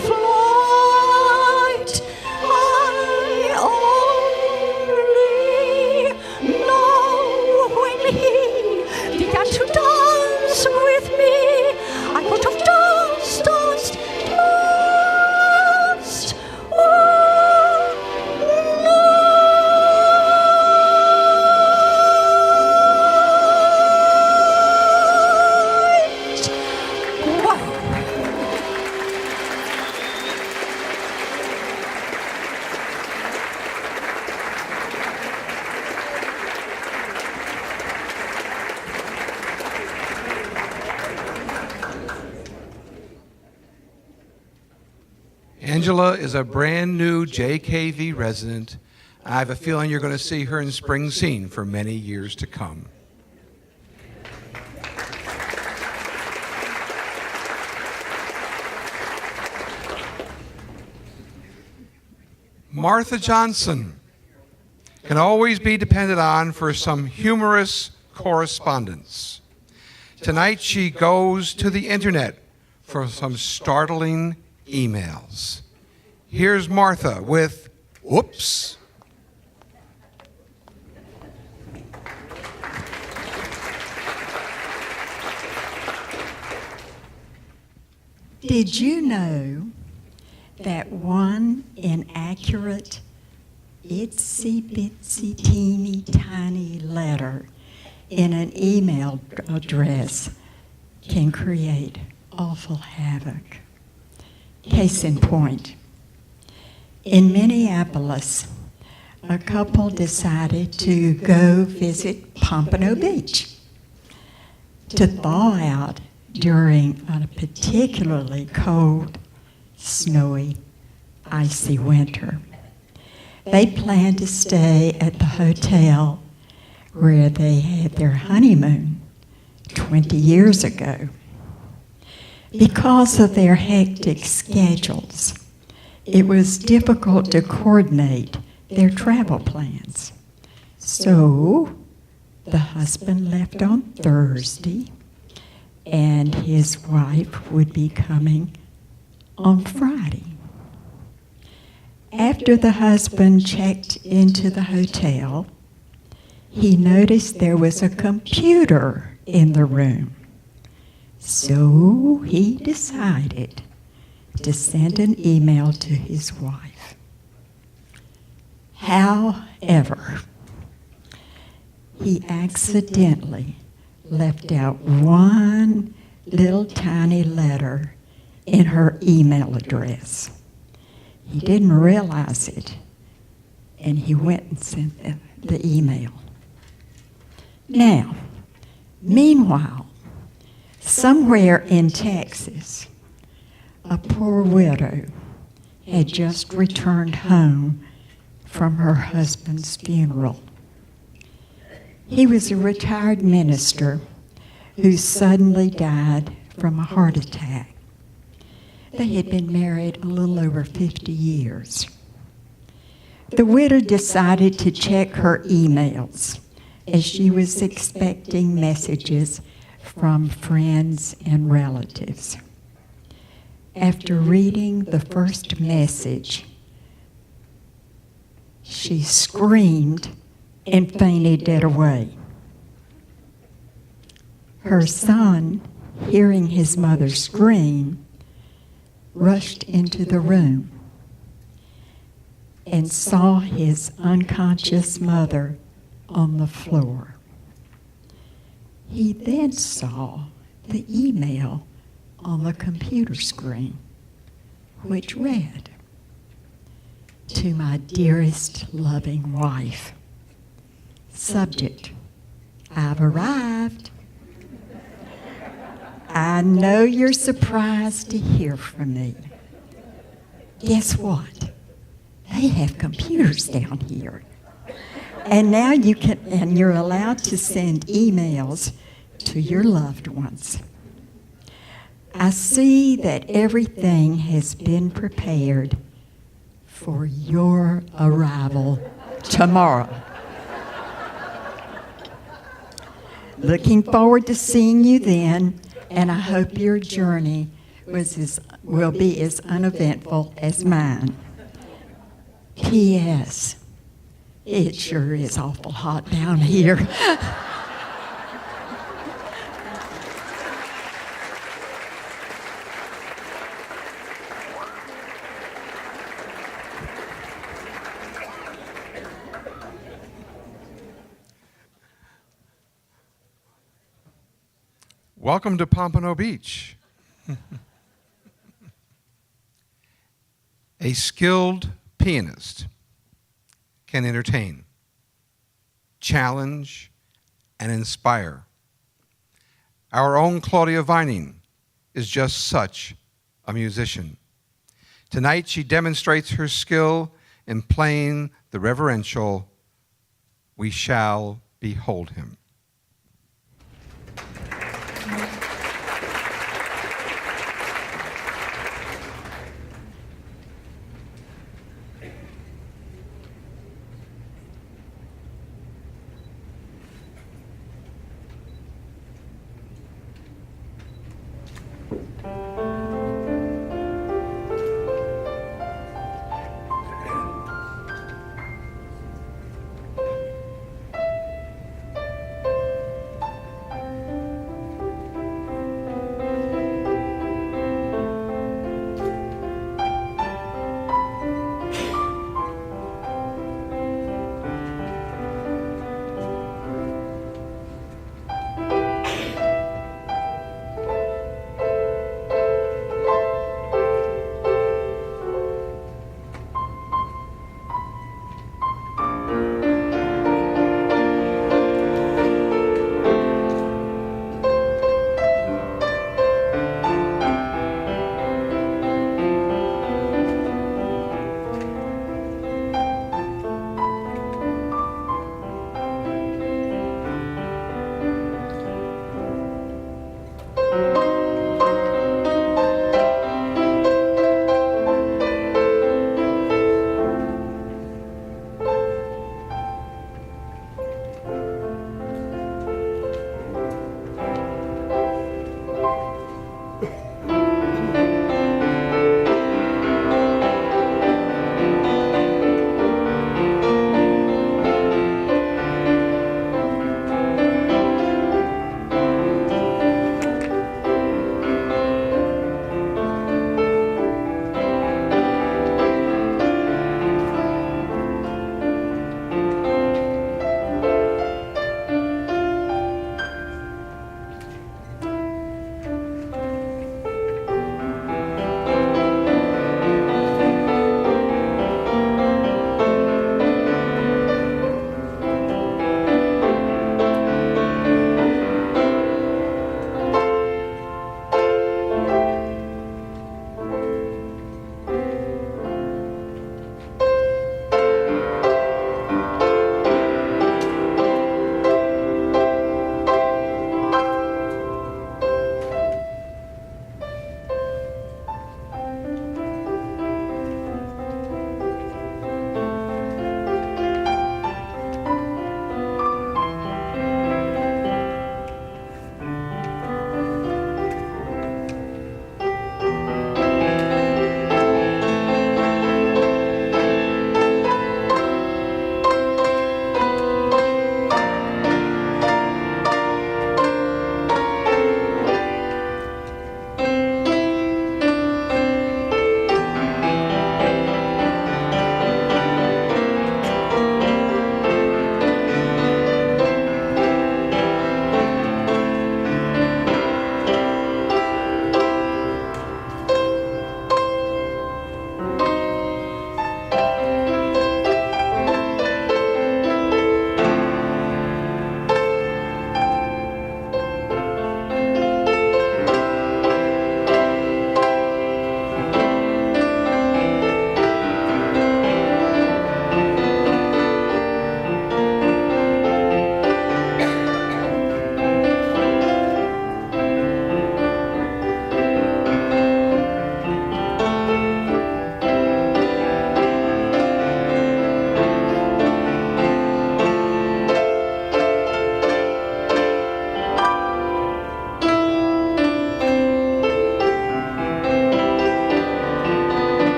A: Angela is a brand new JKV resident. I have a feeling you're going to see her in spring scene for many years to come. Martha Johnson can always be depended on for some humorous correspondence. Tonight she goes to the internet for some startling emails. Here's Martha with Whoops.
K: Did you know that one inaccurate, itsy bitsy teeny tiny letter in an email address can create awful havoc? Case in point, in Minneapolis, a couple decided to go visit Pompano Beach to thaw out during a particularly cold, snowy, icy winter. They planned to stay at the hotel where they had their honeymoon 20 years ago. Because of their hectic schedules, it was difficult to coordinate their travel plans. So the husband left on Thursday, and his wife would be coming on Friday. After the husband checked into the hotel, he noticed there was a computer in the room. So he decided to send an email to his wife. However, he accidentally left out one little tiny letter in her email address. He didn't realize it, and he went and sent the email. Now, meanwhile, somewhere in Texas, a poor widow had just returned home from her husband's funeral. He was a retired minister who suddenly died from a heart attack. They had been married a little over 50 years. The widow decided to check her emails as she was expecting messages from friends and relatives. After reading the first message, she screamed and fainted dead away. Her son, hearing his mother scream, rushed into the room and saw his unconscious mother on the floor. He then saw the email on the computer screen, which read, "To my dearest loving wife. Subject, I've arrived. I know you're surprised to hear from me. Guess what? They have computers down here. And now you're allowed to send emails to your loved ones. I see that everything has been prepared for your arrival tomorrow. Looking forward to seeing you then, and I hope your journey will be as uneventful as mine. P.S. It sure is awful hot down here."
A: Welcome to Pompano Beach. A skilled pianist can entertain, challenge, and inspire. Our own Claudia Vining is just such a musician. Tonight she demonstrates her skill in playing the reverential "We Shall Behold Him."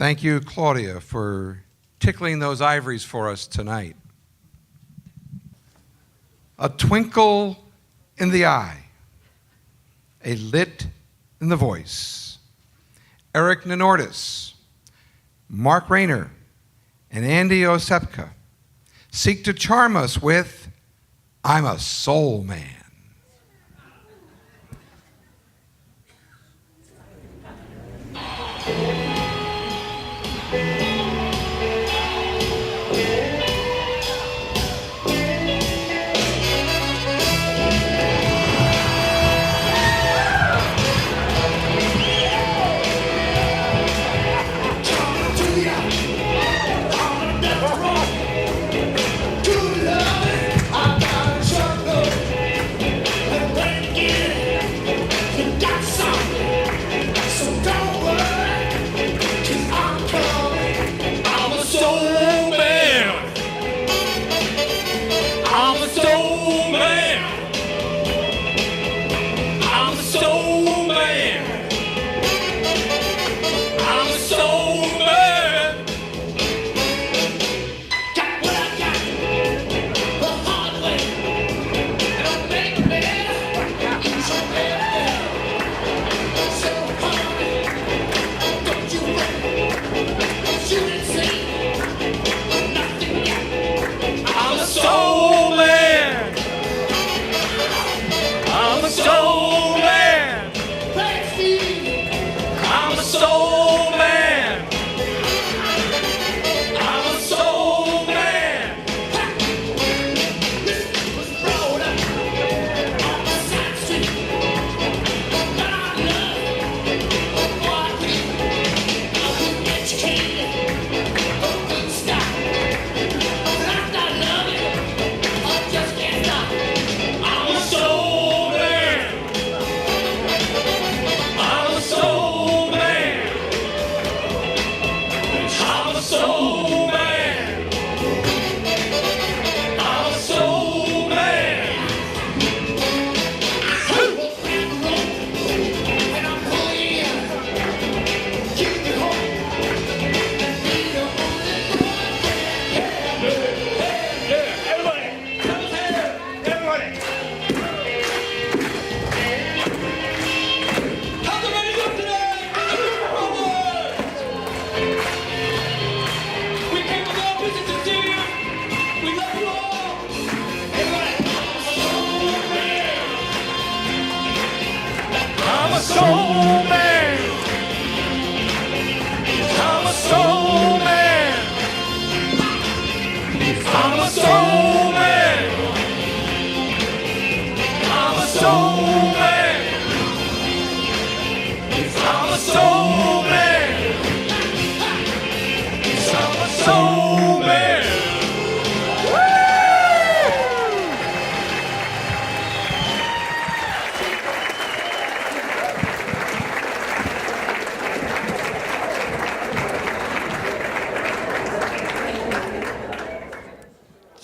A: Thank you, Claudia, for tickling those ivories for us tonight. A twinkle in the eye, a lit in the voice. Eric Nenordis, Mark Rayner, and Andy Osepka seek to charm us with I'm a Soul Man.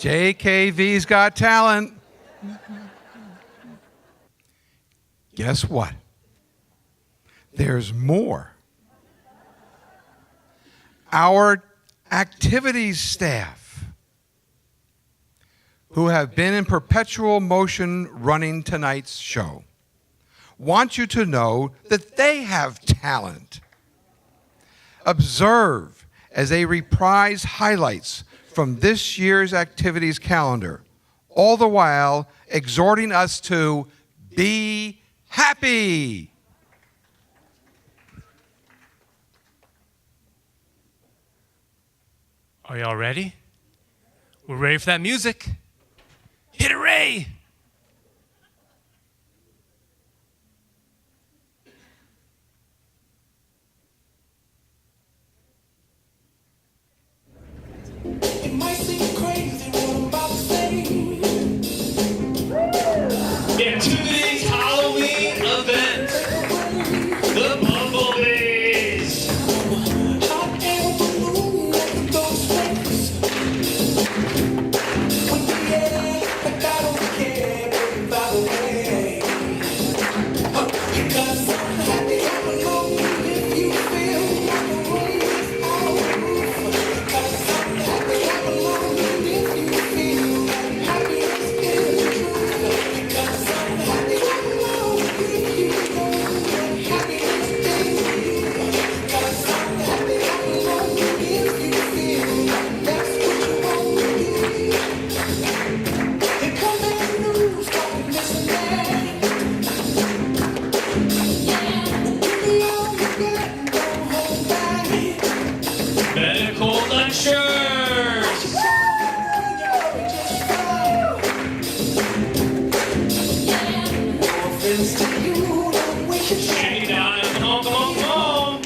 A: JKV's Got Talent. Guess what? There's more. Our activities staff, who have been in perpetual motion running tonight's show, want you to know that they have talent. Observe as they reprise highlights from this year's activities calendar, all the while exhorting us to be happy.
L: Are y'all ready? We're ready for that music. Hit it, Ray!
J: It might seem crazy what I'm about to say.
L: Yeah, today's Halloween event. The Bumblebees.
J: Hot air balloon like a ghost face. With the air, like I don't care, baby, by the way. Because I'm happy I'm alone if you feel like a room without
L: Shake it down and come on, come on, come on.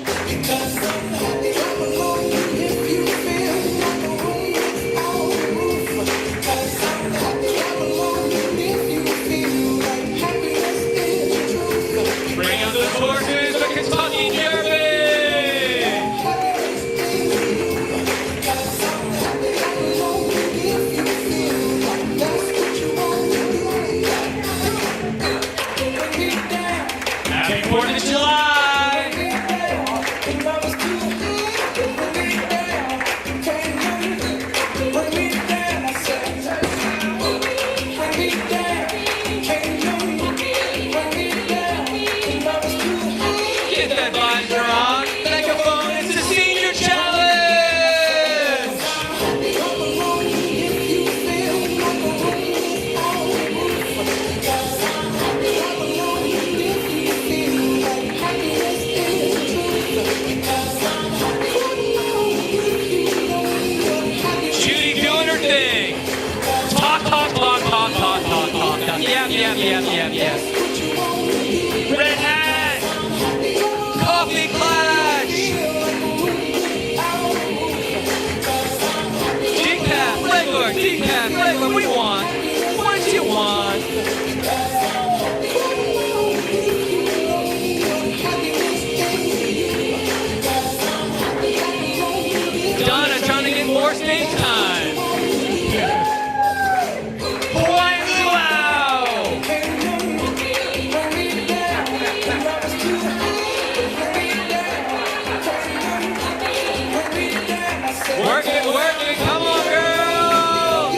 L: Bring out the horses for Kentucky Derby. Happy 4th of July. Get that visor on. Microphone, it's the senior challenge. Judy doing her thing. Talk, talk, talk, talk, talk, talk, talk. Yep, yep, yep, yep, yep. Red hat. Coffee Clash! Decaf, flavor, what do you want? What do you want? Donna trying to get more stage time. Boy, wow! Work it, come on, girl!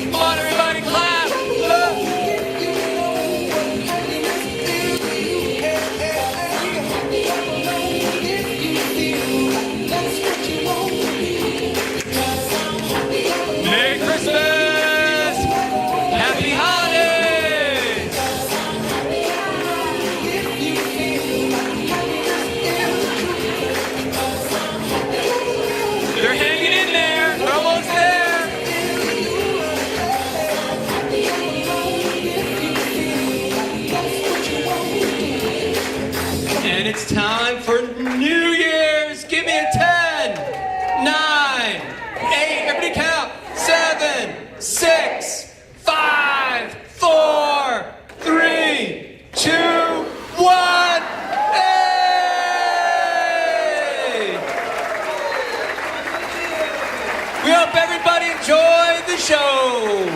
L: Come on, everybody, clap! Merry Christmas! Happy holidays! They're hanging in there. They're almost there. And it's time for New Year's. Give me a 10, 9, 8. Everybody count. 7, 6, 5, 4, 3, 2, 1. Hey! We hope everybody enjoyed the show.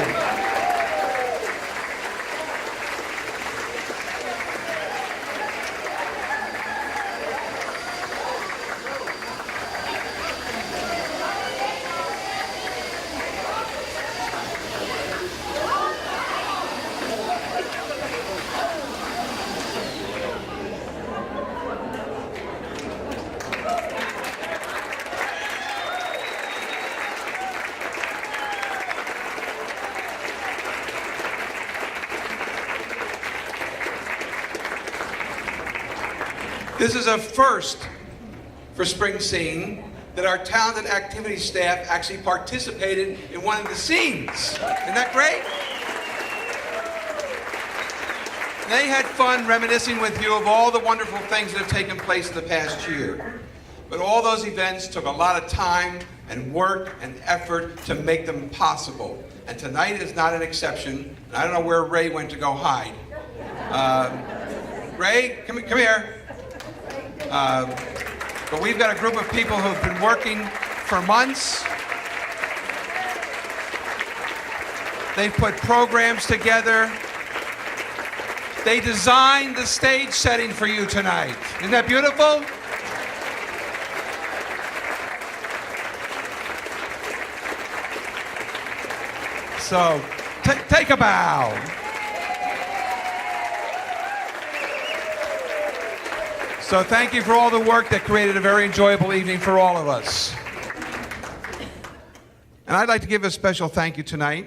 A: This is a first for Spring Scene that our talented activity staff actually participated in one of the scenes. Isn't that great? They had fun reminiscing with you of all the wonderful things that have taken place in the past year. But all those events took a lot of time and work and effort to make them possible. And tonight is not an exception. And I don't know where Ray went to go hide. Ray, come here. But we've got a group of people who've been working for months. They've put programs together. They designed the stage setting for you tonight. Isn't that beautiful? So, take a bow. So thank you for all the work that created a very enjoyable evening for all of us. And I'd like to give a special thank you tonight.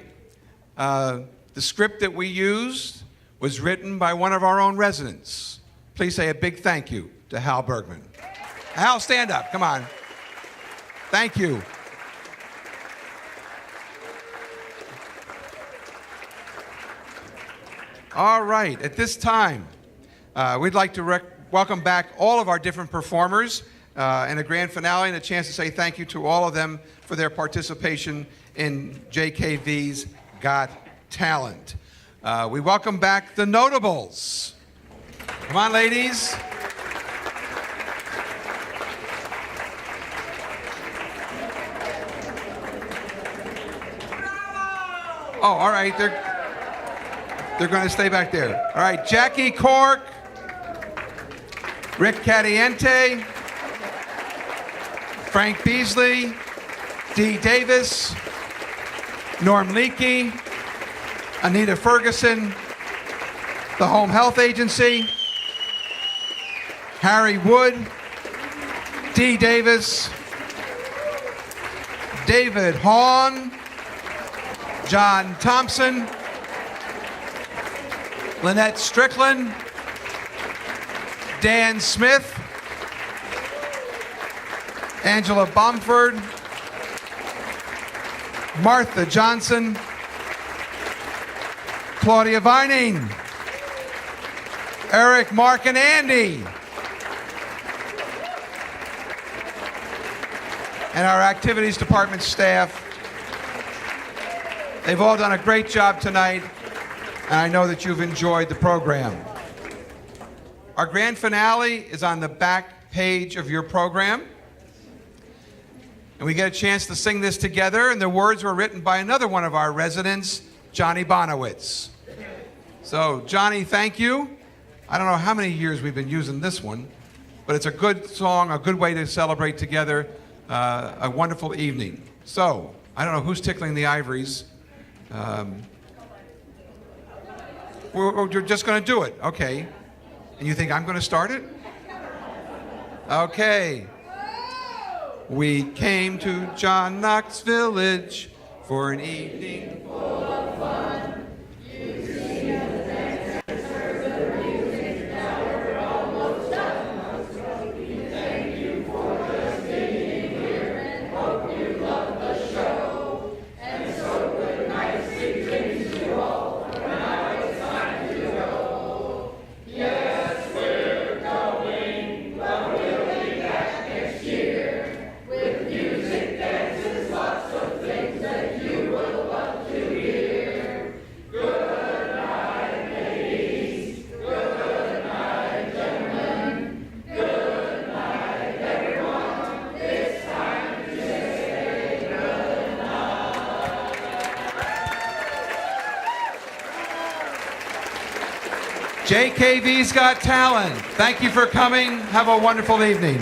A: The script that we used was written by one of our own residents. Please say a big thank you to Hal Bergman. Hal, stand up, come on. Thank you. All right, at this time, we'd like to welcome back all of our different performers in a grand finale and a chance to say thank you to all of them for their participation in JKV's Got Talent. We welcome back the Notables. Come on, ladies. Oh, all right, they're going to stay back there. All right, Jackie Cork, Rick Cadiente, Frank Beasley, Dee Davis, Norm Leakey, Anita Ferguson, the Home Health Agency, Harry Wood, Dee Davis, David Hawn, John Thompson, Lynette Strickland, Dan Smith, Angela Bomford, Martha Johnson, Claudia Vining, Eric, Mark, and Andy, and our activities department staff. They've all done a great job tonight, and I know that you've enjoyed the program. Our grand finale is on the back page of your program. And we get a chance to sing this together, and the words were written by another one of our residents, Johnny Bonowitz. So, Johnny, thank you. I don't know how many years we've been using this one, but it's a good song, a good way to celebrate together a wonderful evening. So, I don't know who's tickling the ivories. We're just going to do it, okay. And you think I'm going to start it? Okay. We came to John Knox Village for an evening full of fun. JKV's Got Talent. Thank you for coming. Have a wonderful evening.